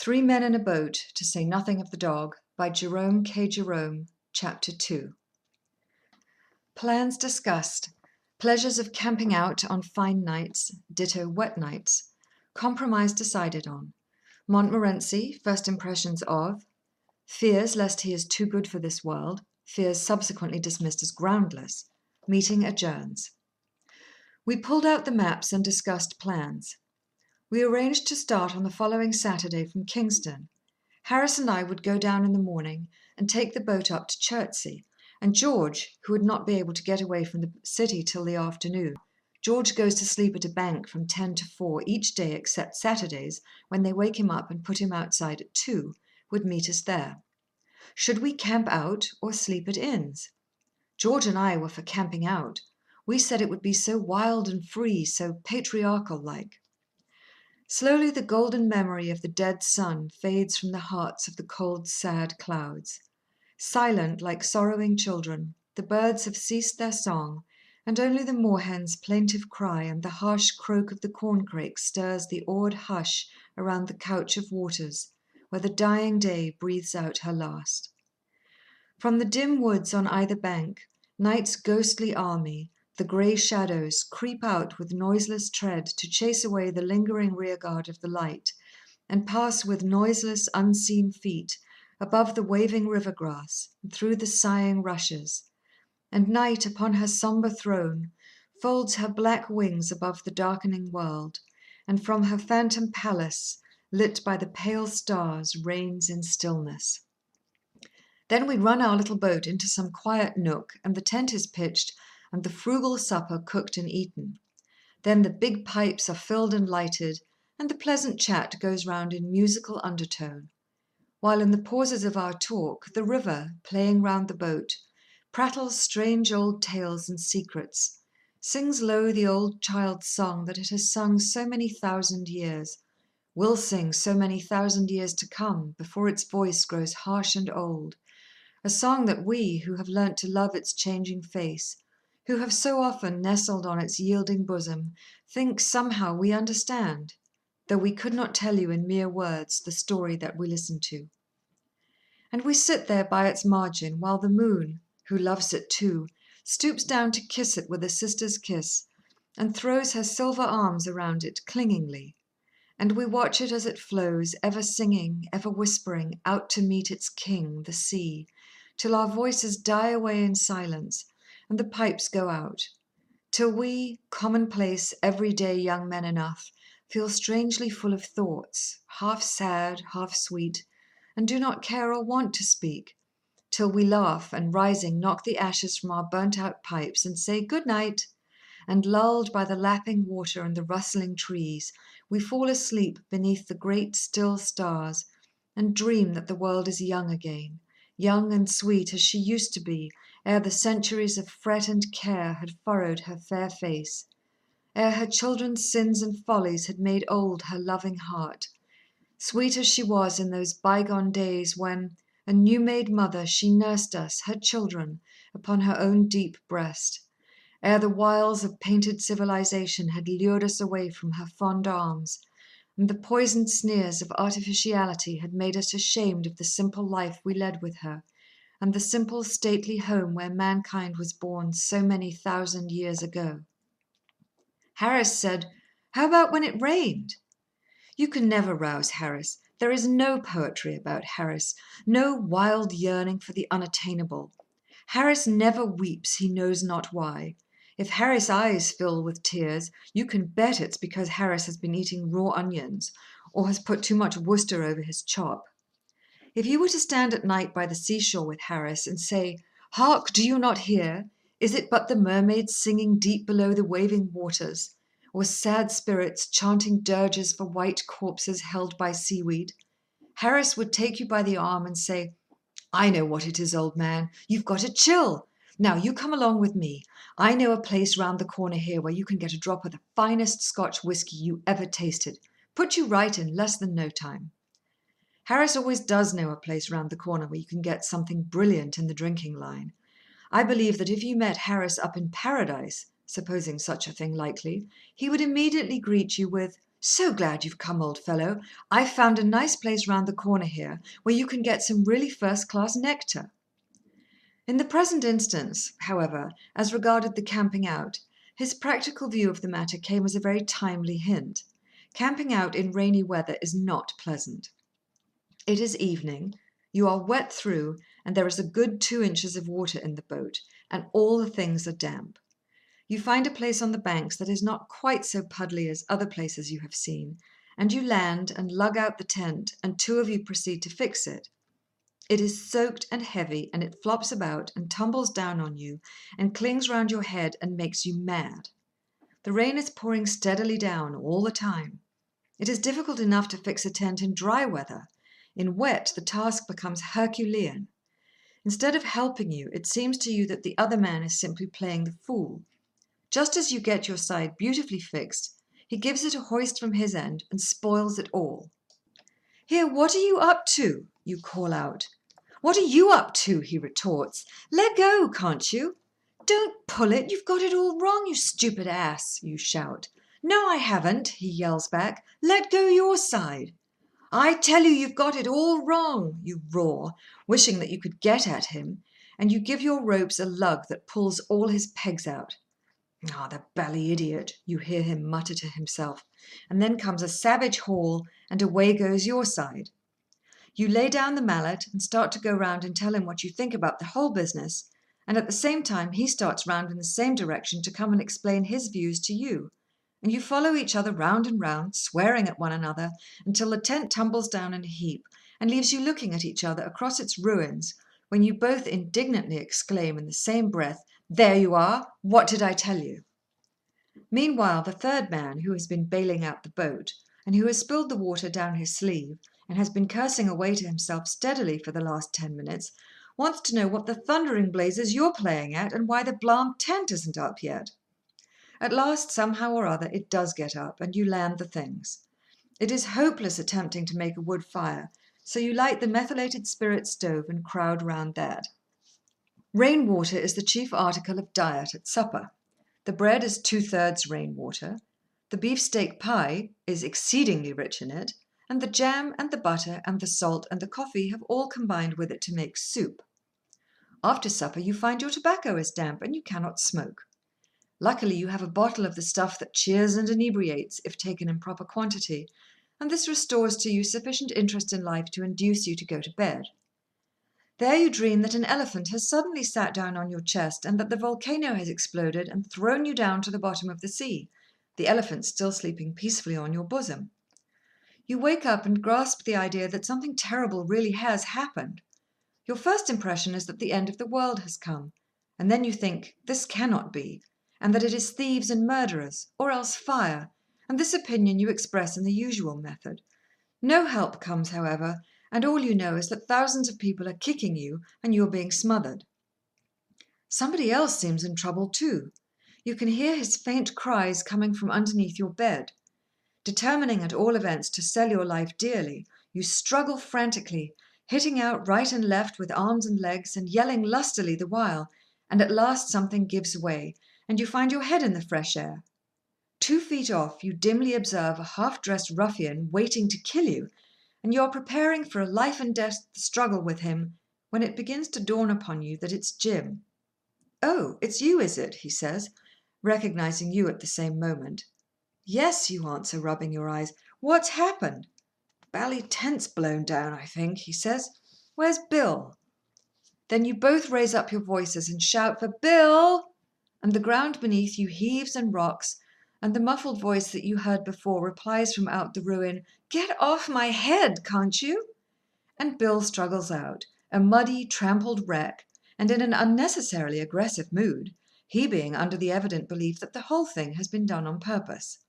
Three Men in a Boat, to say nothing of the dog, by Jerome K. Jerome, Chapter 2. Plans discussed. Pleasures of camping out on fine nights, ditto wet nights. Compromise decided on. Montmorency, first impressions of. Fears lest he is too good for this world. Fears subsequently dismissed as groundless. Meeting adjourns. We pulled out the maps and discussed plans. We arranged to start on the following Saturday from Kingston. Harris and I would go down in the morning and take the boat up to Chertsey, and George, who would not be able to get away from the city till the afternoon. George goes to sleep at a bank from 10 to 4 each day except Saturdays, when they wake him up and put him outside at 2, would meet us there. Should we camp out or sleep at inns? George and I were for camping out. We said it would be so wild and free, so patriarchal-like. Slowly the golden memory of the dead sun fades from the hearts of the cold, sad clouds. Silent like sorrowing children, the birds have ceased their song, and only the moorhen's plaintive cry and the harsh croak of the corncrake stirs the awed hush around the couch of waters, where the dying day breathes out her last. From the dim woods on either bank, night's ghostly army, the grey shadows, creep out with noiseless tread to chase away the lingering rearguard of the light, and pass with noiseless, unseen feet above the waving river grass and through the sighing rushes. And night upon her sombre throne folds her black wings above the darkening world, and from her phantom palace, lit by the pale stars, reigns in stillness. Then we run our little boat into some quiet nook, and the tent is pitched, and the frugal supper cooked and eaten. Then the big pipes are filled and lighted, and the pleasant chat goes round in musical undertone, while in the pauses of our talk the river, playing round the boat, prattles strange old tales and secrets, sings low the old child's song that it has sung so many thousand years, will sing so many thousand years to come before its voice grows harsh and old, a song that we, who have learnt to love its changing face, who have so often nestled on its yielding bosom, think somehow we understand, though we could not tell you in mere words the story that we listen to. And we sit there by its margin, while the moon, who loves it too, stoops down to kiss it with a sister's kiss, and throws her silver arms around it clingingly, and we watch it as it flows, ever singing, ever whispering, out to meet its king, the sea, till our voices die away in silence, and the pipes go out, till we, commonplace, everyday young men enough, feel strangely full of thoughts, half sad, half sweet, and do not care or want to speak, till we laugh, and rising knock the ashes from our burnt-out pipes, and say good night, and lulled by the lapping water and the rustling trees, we fall asleep beneath the great still stars, and dream that the world is young again, young and sweet as she used to be ere the centuries of fret and care had furrowed her fair face, ere her children's sins and follies had made old her loving heart, sweet as she was in those bygone days when, a new-made mother, she nursed us, her children, upon her own deep breast, ere the wiles of painted civilization had lured us away from her fond arms, and the poisoned sneers of artificiality had made us ashamed of the simple life we led with her, and the simple stately home where mankind was born so many thousand years ago. Harris said, "How about when it rained?" You can never rouse Harris. There is no poetry about Harris, no wild yearning for the unattainable. Harris never weeps, he knows not why. If Harris' eyes fill with tears, you can bet it's because Harris has been eating raw onions, or has put too much Worcester over his chop. If you were to stand at night by the seashore with Harris and say, "Hark, do you not hear? Is it but the mermaids singing deep below the waving waters, or sad spirits chanting dirges for white corpses held by seaweed?" Harris would take you by the arm and say, "I know what it is, old man. You've got a chill. Now you come along with me. I know a place round the corner here where you can get a drop of the finest Scotch whisky you ever tasted. Put you right in less than no time." Harris always does know a place round the corner where you can get something brilliant in the drinking line. I believe that if you met Harris up in Paradise, supposing such a thing likely, he would immediately greet you with, "So glad you've come, old fellow. I've found a nice place round the corner here where you can get some really first-class nectar." In the present instance, however, as regarded the camping out, his practical view of the matter came as a very timely hint. Camping out in rainy weather is not pleasant. It is evening, you are wet through, and there is a good 2 inches of water in the boat, and all the things are damp. You find a place on the banks that is not quite so puddly as other places you have seen, and you land and lug out the tent, and 2 of you proceed to fix it. It is soaked and heavy, and it flops about and tumbles down on you and clings round your head and makes you mad. The rain is pouring steadily down all the time. It is difficult enough to fix a tent in dry weather. In wet, the task becomes Herculean. Instead of helping you, it seems to you that the other man is simply playing the fool. Just as you get your side beautifully fixed, he gives it a hoist from his end and spoils it all. "Here, what are you up to?" you call out. "What are you up to?" he retorts. "Let go, can't you?" "Don't pull it, you've got it all wrong, you stupid ass," you shout. "No, I haven't," he yells back. "Let go your side." "I tell you, you've got it all wrong," you roar, wishing that you could get at him, and you give your ropes a lug that pulls all his pegs out. "Ah, the bally idiot," you hear him mutter to himself, and then comes a savage haul, and away goes your side. You lay down the mallet and start to go round and tell him what you think about the whole business, and at the same time he starts round in the same direction to come and explain his views to you, and you follow each other round and round, swearing at one another, until the tent tumbles down in a heap and leaves you looking at each other across its ruins, when you both indignantly exclaim in the same breath, "There you are! What did I tell you?" Meanwhile, the third man, who has been bailing out the boat, and who has spilled the water down his sleeve, and has been cursing away to himself steadily for the last 10 minutes, wants to know what the thundering blazes you're playing at, and why the blamed tent isn't up yet. At last, somehow or other, it does get up, and you land the things. It is hopeless attempting to make a wood fire, so you light the methylated spirit stove and crowd round that. Rain water is the chief article of diet at supper. The bread is 2/3 rain water, the beefsteak pie is exceedingly rich in it, and the jam and the butter and the salt and the coffee have all combined with it to make soup. After supper you find your tobacco is damp, and you cannot smoke. Luckily you have a bottle of the stuff that cheers and inebriates, if taken in proper quantity, and this restores to you sufficient interest in life to induce you to go to bed. There you dream that an elephant has suddenly sat down on your chest, and that the volcano has exploded and thrown you down to the bottom of the sea, the elephant still sleeping peacefully on your bosom. You wake up and grasp the idea that something terrible really has happened. Your first impression is that the end of the world has come, and then you think, this cannot be, and that it is thieves and murderers, or else fire, and this opinion you express in the usual method. No help comes, however, and all you know is that thousands of people are kicking you, and you are being smothered. Somebody else seems in trouble too. You can hear his faint cries coming from underneath your bed. Determining at all events to sell your life dearly, you struggle frantically, hitting out right and left with arms and legs, and yelling lustily the while, and at last something gives way, and you find your head in the fresh air. 2 feet off you dimly observe a half-dressed ruffian waiting to kill you, and you are preparing for a life-and-death struggle with him, when it begins to dawn upon you that it's Jim. "Oh, it's you, is it?" he says, recognizing you at the same moment. "Yes," you answer, rubbing your eyes. "What's happened?" "Bally tent's blown down, I think," he says. "Where's Bill?" Then you both raise up your voices and shout for "Bill!" and the ground beneath you heaves and rocks, and the muffled voice that you heard before replies from out the ruin, "Get off my head, can't you?" And Bill struggles out, a muddy, trampled wreck, and in an unnecessarily aggressive mood, he being under the evident belief that the whole thing has been done on purpose.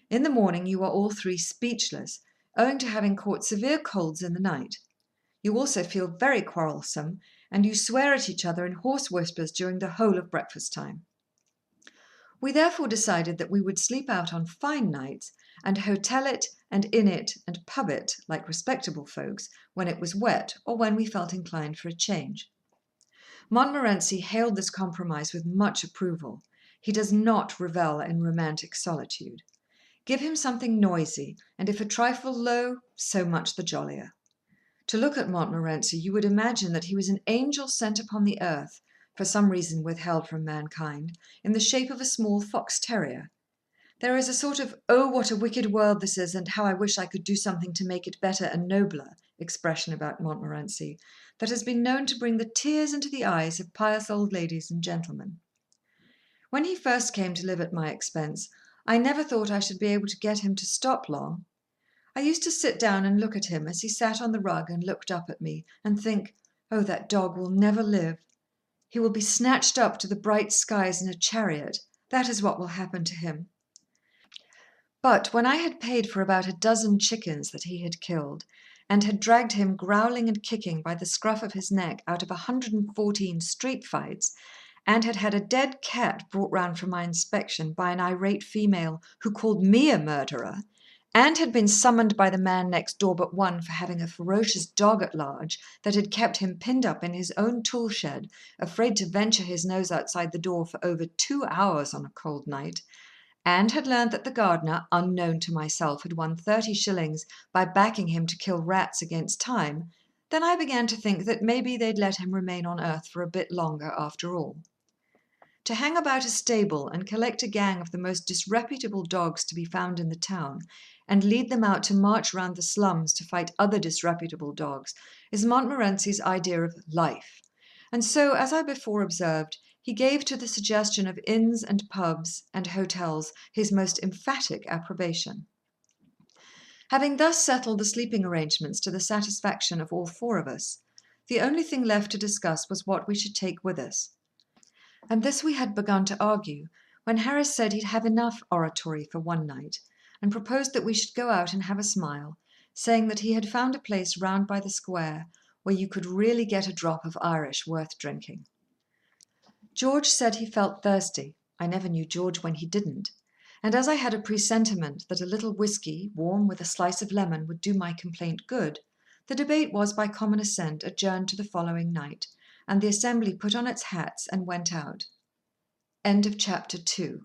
In the morning you are all 3 speechless, owing to having caught severe colds in the night. You also feel very quarrelsome, and you swear at each other in hoarse whispers during the whole of breakfast time. We therefore decided that we would sleep out on fine nights, and hotel it, and inn it, and pub it, like respectable folks, when it was wet, or when we felt inclined for a change. Montmorency hailed this compromise with much approval. He does not revel in romantic solitude. Give him something noisy, and if a trifle low, so much the jollier. To look at Montmorency, you would imagine that he was an angel sent upon the earth, for some reason withheld from mankind, in the shape of a small fox terrier. There is a sort of "oh, what a wicked world this is, and how I wish I could do something to make it better and nobler" expression about Montmorency, that has been known to bring the tears into the eyes of pious old ladies and gentlemen. When he first came to live at my expense, I never thought I should be able to get him to stop long. I used to sit down and look at him as he sat on the rug and looked up at me, and think, oh, that dog will never live. He will be snatched up to the bright skies in a chariot. That is what will happen to him. But when I had paid for about a dozen chickens that he had killed, and had dragged him growling and kicking by the scruff of his neck out of 114 street fights, and had had a dead cat brought round for my inspection by an irate female who called me a murderer, and had been summoned by the man next door but one for having a ferocious dog at large that had kept him pinned up in his own tool shed, afraid to venture his nose outside the door for over 2 hours on a cold night, and had learned that the gardener, unknown to myself, had won 30 shillings by backing him to kill rats against time, then I began to think that maybe they'd let him remain on earth for a bit longer after all. To hang about a stable and collect a gang of the most disreputable dogs to be found in the town, and lead them out to march round the slums to fight other disreputable dogs, is Montmorency's idea of life, and so, as I before observed, he gave to the suggestion of inns and pubs and hotels his most emphatic approbation. Having thus settled the sleeping arrangements to the satisfaction of all 4 of us, the only thing left to discuss was what we should take with us. And this we had begun to argue, when Harris said he'd have enough oratory for one night, and proposed that we should go out and have a smile, saying that he had found a place round by the square where you could really get a drop of Irish worth drinking. George said he felt thirsty. I never knew George when he didn't, and as I had a presentiment that a little whisky, warm with a slice of lemon, would do my complaint good, the debate was by common assent adjourned to the following night, and the assembly put on its hats and went out. End of chapter 2.